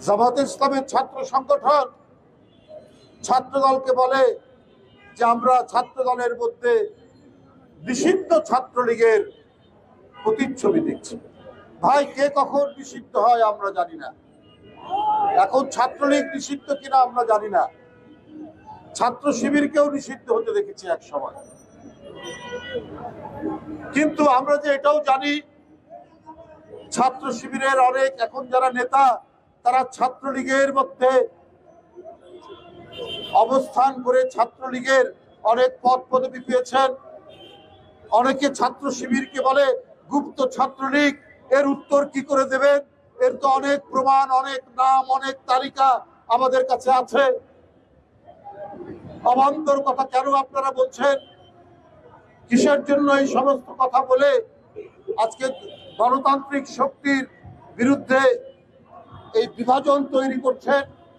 জামাতে ইসলামের ছাত্র সংগঠন ছাত্রদলকে বলে যে আমরা ছাত্রদলের মধ্যে নিষিদ্ধ ছাত্রলীগের প্রতিচ্ছবি দেখছি। ভাই, কে কখন নিষিদ্ধ হয় আমরা জানি না। এখন ছাত্রলীগ নিষিদ্ধ কিনা আমরা জানি না। ছাত্র শিবিরকেও নিষিদ্ধ হতে দেখেছি এক সময়। কিন্তু আমরা যে এটাও জানি, ছাত্র শিবিরের অনেক এখন যারা নেতা তারা ছাত্রলীগের মধ্যে অবস্থান করে ছাত্রলীগের অনেক পদ পদবি পেয়েছেন। অনেকে ছাত্র শিবিরকে বলে গুপ্ত ছাত্রলীগ। এর উত্তর কি করে দেবেন? এর তো অনেক প্রমাণ, অনেক নাম, অনেক তালিকা আমাদের কাছে আছে। অবান্তর কথা কেন আপনারা বলছেন? কিসের জন্য এই সমস্ত কথা বলে আজকে গণতান্ত্রিক শক্তির বিরুদ্ধে এই বিভাজন তৈরি করছেন?